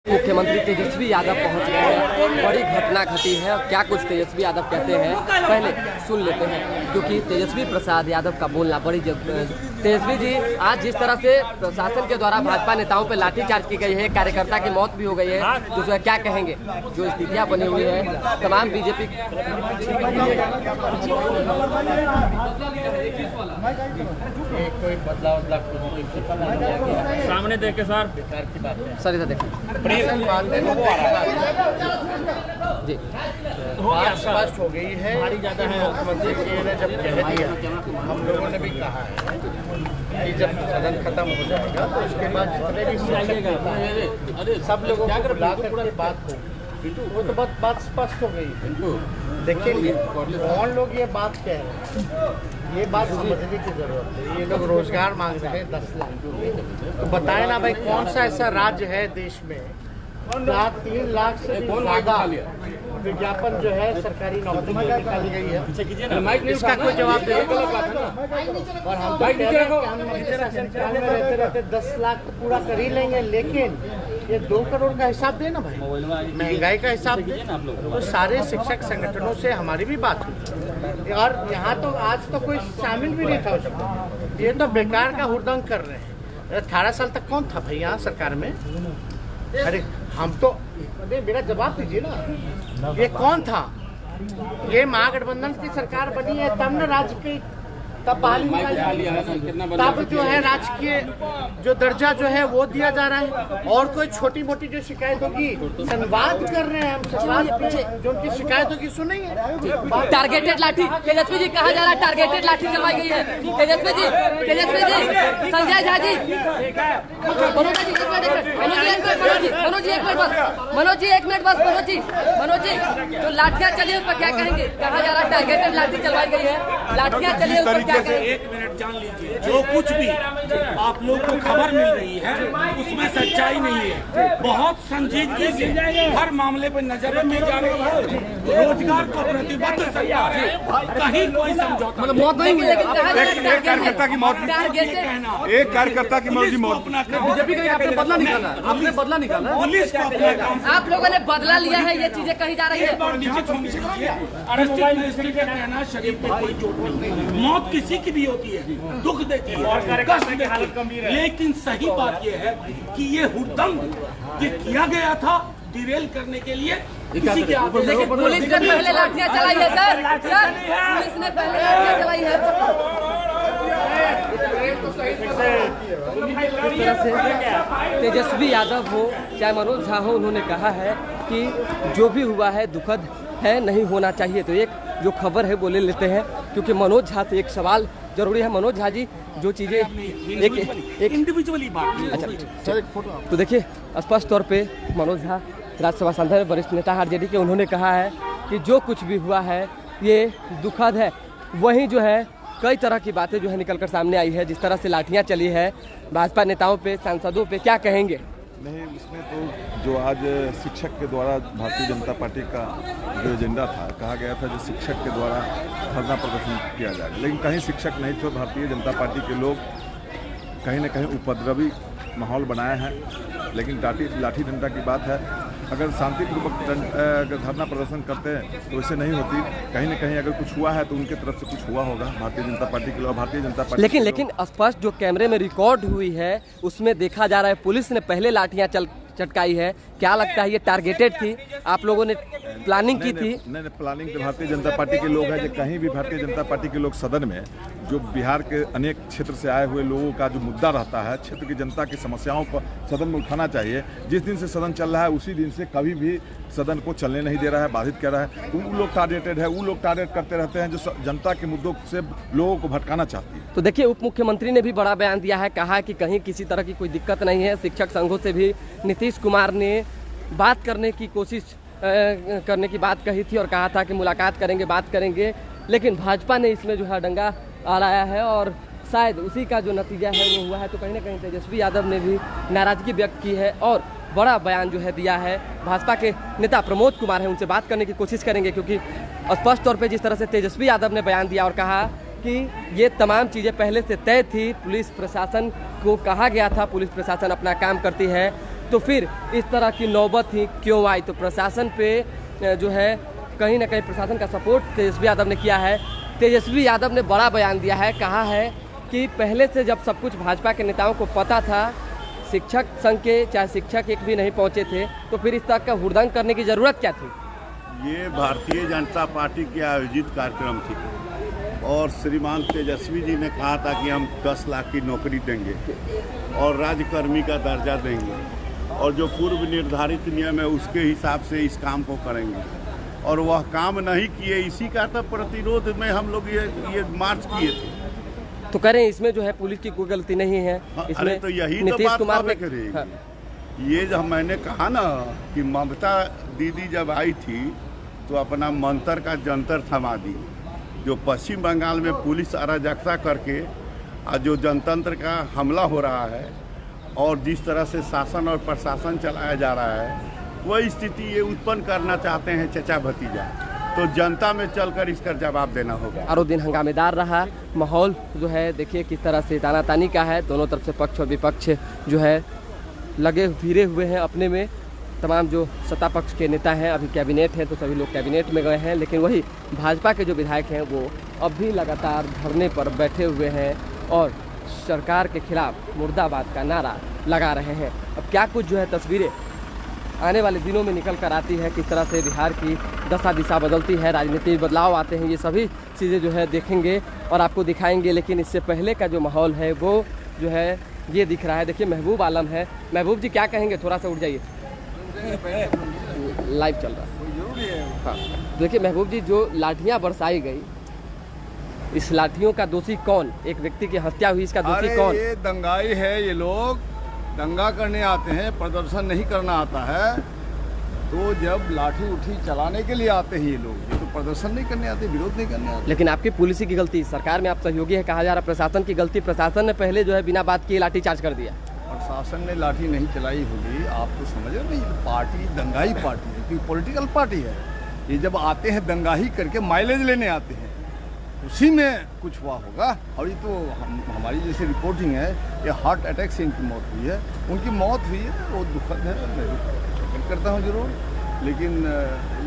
मुख्यमंत्री तेजस्वी यादव पहुंच गए हैं। बड़ी घटना घटी है और क्या कुछ तेजस्वी यादव कहते हैं पहले सुन लेते हैं, क्योंकि तेजस्वी प्रसाद यादव का बोलना बड़ी तेजस्वी जी, आज जिस तरह से प्रशासन के द्वारा भाजपा नेताओं पर लाठीचार्ज की गई है, कार्यकर्ता की मौत भी हो गई है, तो जो है क्या कहेंगे? जो स्थितियां बनी हुई है तमाम बीजेपी कोई बदलाव सामने देख के सर इधर देखिए जी बात स्पष्ट हो गई है। मुख्यमंत्री जी ने जब कह दिया, हम लोगों ने भी कहा है कि जब सदन खत्म हो जाएगा तो उसके बाद जितने भी शिक्षक सब लोगों को बुला करके बात हो, वो तो बात स्पष्ट हो गई। देखिए कौन लोग ये बात कह रहे हैं, ये बात समझने की जरूरत है। ये लोग रोजगार मांग रहे हैं 10 लाख, तो बताए ना भाई कौन सा ऐसा राज्य है देश में जहाँ 3 लाख से ज्यादा विज्ञापन जो है सरकारी नौकरी निकाली गई है। इसका कोई जवाब दे। और हम रहते रहते 10 लाख तो पूरा कर ही लेंगे, लेकिन ये 2 करोड़ का हिसाब दे ना भाई, महंगाई का हिसाब दे। तो सारे शिक्षक संगठनों से हमारी भी बात हुई और यहाँ तो आज तो कोई शामिल भी नहीं था उसमें। ये तो बेकार का हुड़दंग कर रहे हैं। 18 साल तक कौन था भाई यहाँ सरकार में? अरे हम तो मेरा जवाब दीजिए ना, ये कौन था? ये महागठबंधन की सरकार बनी है तब न राज्य की तब तब जो है राजकीय जो दर्जा जो है वो दिया जा रहा है। और कोई छोटी मोटी जो शिकायत होगी, संवाद कर रहे हैं हम, संवाद जो उनकी शिकायत होगी सुनेंगे। टारगेटेड लाठी तेजस्वी जी कहा जा रहा है, टारगेटेड लाठी चलवाई गई है। तेजस्वी जी संजय झा जी, मनोज जी एक मिनट बस। मनोज जी जो लाठियां चली उस पर क्या कहेंगे? कहा जा रहा है टारगेटेड लाठी चलवाई गई है, लाठियां चली उस पर क्या कहेंगे? 1 मिनट जान लीजिए, जो कुछ भी आप लोग को खबर मिल रही है उसमें सच्चाई नहीं है। बहुत संजीदगी से हर मामले पर नजर रखी जा रही है। रोजगार को प्रतिबद्ध सरकार है, कहीं कोई समझौता मतलब मौत नहीं हुई, लेकिन एक कार्यकर्ता की मौत, एक कार्यकर्ता की मौत बीजेपी का आपने बदला निकाला, आपने बदला निकाला, पुलिस को अपना काम, आप लोगों ने बदला लिया है, ये चीजें कही जा रही है। अरेस्टेड मजिस्ट्रेट का कहना शरीर पे कोई चोट नहीं, मौत किसी की भी होती है, दुख देती है, कष्ट देती है, लेकिन सही बात यह है कि ये हुड़दंग ये किया गया था डिरेल करने के लिए किसी के आगे। लेकिन पुलिस ने पहले लाठियां चलाई है सर, पुलिस ने पहले लाठियां चलाई है। इस तरह से तेजस्वी यादव हो चाहे मनोज झा हो, उन्होंने कहा है कि जो भी हुआ है दुखद है, नहीं होना चाहिए। तो एक जो खबर है वो ले लेते हैं, क्योंकि मनोज झा से एक सवाल जरूरी है। मनोज झा जी, जो चीज़ें एक इंडिविजुअली बात, अच्छा तो देखिए स्पष्ट तौर पे मनोज झा राज्यसभा सांसद वरिष्ठ नेता आरजेडी के, उन्होंने कहा है कि जो कुछ भी हुआ है ये दुखद है। वहीं जो है कई तरह की बातें जो है निकलकर सामने आई है, जिस तरह से लाठियां चली है भाजपा नेताओं पे, सांसदों पे, क्या कहेंगे? नहीं, उसमें तो जो आज शिक्षक के द्वारा भारतीय जनता पार्टी का जो एजेंडा था, कहा गया था जो शिक्षक के द्वारा धरना प्रदर्शन किया जाए, लेकिन कहीं शिक्षक नहीं थे। भारतीय जनता पार्टी के लोग कहीं न कहीं उपद्रवी माहौल बनाए हैं, लेकिन लाठी डंडा की बात है। अगर शांतिपूर्वक धरना प्रदर्शन करते हैं तो ऐसे नहीं होती। कहीं न कहीं अगर कुछ हुआ है तो उनके तरफ से कुछ हुआ होगा भारतीय जनता पार्टी के लोग, भारतीय जनता पार्टी लेकिन स्पष्ट जो कैमरे में रिकॉर्ड हुई है उसमें देखा जा रहा है पुलिस ने पहले लाठियां चटकाई है। क्या लगता है ये टारगेटेड थी? आप लोगों ने प्लानिंग की थी? नहीं, प्लानिंग तो भारतीय जनता पार्टी के लोग हैं। जो कहीं भी भारतीय जनता पार्टी के लोग सदन में जो बिहार के अनेक क्षेत्र से आए हुए लोगों का जो मुद्दा रहता है, क्षेत्र की जनता की समस्याओं को सदन में उठाना चाहिए। जिस दिन से सदन चल रहा है उसी दिन से कभी भी सदन को चलने नहीं दे रहा है, बाधित कर रहा है। वो लोग टारगेटेड है, वो लोग टारगेट करते रहते हैं जो जनता के मुद्दों से लोगों को भटकाना चाहती है। तो देखिए उप मुख्यमंत्री ने भी बड़ा बयान दिया है, कहा कि कहीं किसी तरह की कोई दिक्कत नहीं है। शिक्षक संघों से भी नीतीश कुमार ने बात करने की कोशिश करने की बात कही थी और कहा था कि मुलाकात करेंगे, बात करेंगे, लेकिन भाजपा ने इसमें जो है डंगा अड़ाया है और शायद उसी का जो नतीजा है वो हुआ है। तो कहीं ना कहीं तेजस्वी यादव ने भी नाराजगी व्यक्त की है और बड़ा बयान जो है दिया है। भाजपा के नेता प्रमोद कुमार हैं, उनसे बात करने की कोशिश करेंगे, क्योंकि स्पष्ट तौर पे जिस तरह से तेजस्वी यादव ने बयान दिया और कहा कि ये तमाम चीज़ें पहले से तय थी, पुलिस प्रशासन को कहा गया था, पुलिस प्रशासन अपना काम करती है, तो फिर इस तरह की नौबत ही क्यों आई? तो प्रशासन पे जो है कहीं ना कहीं प्रशासन का सपोर्ट तेजस्वी यादव ने किया है। तेजस्वी यादव ने बड़ा बयान दिया है, कहा है कि पहले से जब सब कुछ भाजपा के नेताओं को पता था, शिक्षक संघ के चाहे शिक्षक एक भी नहीं पहुंचे थे, तो फिर इस तरह का हुड़दंग करने की ज़रूरत क्या थी? ये भारतीय जनता पार्टी की आयोजित कार्यक्रम थी और श्रीमान तेजस्वी जी ने कहा था कि हम 10 लाख की नौकरी देंगे और राज्यकर्मी का दर्जा देंगे और जो पूर्व निर्धारित नियम है उसके हिसाब से इस काम को करेंगे, और वह काम नहीं किए। इसी का तो प्रतिरोध में हम लोग ये मार्च किए थे। तो करें इसमें जो है पुलिस की कोई गलती नहीं है, इसमें अरे तो यही तो नीतीश बात कुमार ने करेगी। हाँ। ये जब मैंने कहा ना कि ममता दीदी जब आई थी तो अपना मंत्र का जंतर थमा दी। जो पश्चिम बंगाल में पुलिस अराजकता करके जो जनतंत्र का हमला हो रहा है और जिस तरह से शासन और प्रशासन चलाया जा रहा है, वही स्थिति ये उत्पन्न करना चाहते हैं चचा भतीजा। तो जनता में चलकर इसका जवाब देना होगा। आरो दिन हंगामेदार रहा, माहौल जो है देखिए किस तरह से तानातानी का है, दोनों तरफ से पक्ष और विपक्ष जो है लगे फिरे हुए हैं अपने में। तमाम जो सत्ता पक्ष के नेता हैं, अभी कैबिनेट है तो सभी लोग कैबिनेट में गए हैं, लेकिन वही भाजपा के जो विधायक हैं वो अब भी लगातार धरने पर बैठे हुए हैं और सरकार के खिलाफ मुर्दाबाद का नारा लगा रहे हैं। अब क्या कुछ जो है तस्वीरें आने वाले दिनों में निकल कर आती है, किस तरह से बिहार की दशा दिशा बदलती है, राजनीतिक बदलाव आते हैं, ये सभी चीज़ें जो है देखेंगे और आपको दिखाएंगे। लेकिन इससे पहले का जो माहौल है वो जो है ये दिख रहा है। देखिए महबूब आलम है। महबूब जी क्या कहेंगे? थोड़ा सा उठ जाइए, लाइव चल रहा है। हाँ देखिए महबूब जी, जो लाठियाँ बरसाई गई, इस लाठियों का दोषी कौन? एक व्यक्ति की हत्या हुई, इसका दोषी कौन? ये दंगाई है। ये लोग दंगा करने आते हैं, प्रदर्शन नहीं करना आता है। तो जब लाठी उठी चलाने के लिए आते हैं ये लोग, ये तो प्रदर्शन नहीं करने आते, विरोध नहीं करने आते। लेकिन आपकी पुलिस की गलती, सरकार में आप सहयोगी है कहा जा रहा, प्रशासन की गलती। प्रशासन ने पहले जो है बिना बात किए लाठी चार्ज कर दिया। प्रशासन ने लाठी नहीं चलाई होगी, आप तो समझ रहे नहीं। पार्टी दंगाई पार्टी है, क्योंकि पॉलिटिकल पार्टी है। ये जब आते हैं दंगाही करके माइलेज लेने आते हैं, उसी में कुछ हुआ होगा। और ये तो हमारी जैसे रिपोर्टिंग है, ये हार्ट अटैक से इनकी मौत हुई है। उनकी मौत हुई है, वो दुखद है, मैं भी करता हूँ जरूर, लेकिन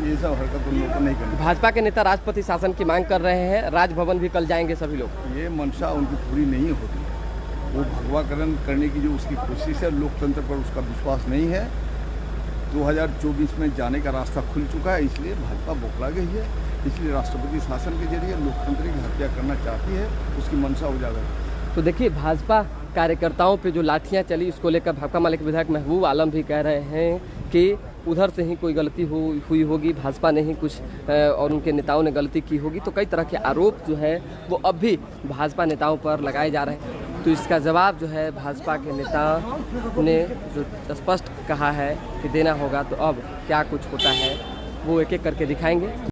ये सब हरकत उन लोगों को नहीं करनी। भाजपा के नेता राष्ट्रपति शासन की मांग कर रहे हैं, राजभवन भी कल जाएंगे सभी लोग। ये मंशा उनकी पूरी नहीं होती। वो भगवाकरण करने की जो उसकी कोशिश है, लोकतंत्र पर उसका विश्वास नहीं है। 2024 में जाने का रास्ता खुल चुका है, इसलिए भाजपा बौखला गई है। इसलिए राष्ट्रपति शासन के जरिए लोकतंत्र की हत्या करना चाहती है, उसकी मंशा उजागर। तो देखिए भाजपा कार्यकर्ताओं पे जो लाठियां चली, उसको लेकर भाकपा माले के विधायक महबूब आलम भी कह रहे हैं कि उधर से ही कोई गलती हुई होगी, भाजपा ने ही कुछ और उनके नेताओं ने गलती की होगी। तो कई तरह के आरोप जो है वो अब भी भाजपा नेताओं पर लगाए जा रहे हैं। तो इसका जवाब जो है भाजपा के नेता ने जो स्पष्ट कहा है कि देना होगा। तो अब क्या कुछ होता है वो एक एक करके दिखाएंगे।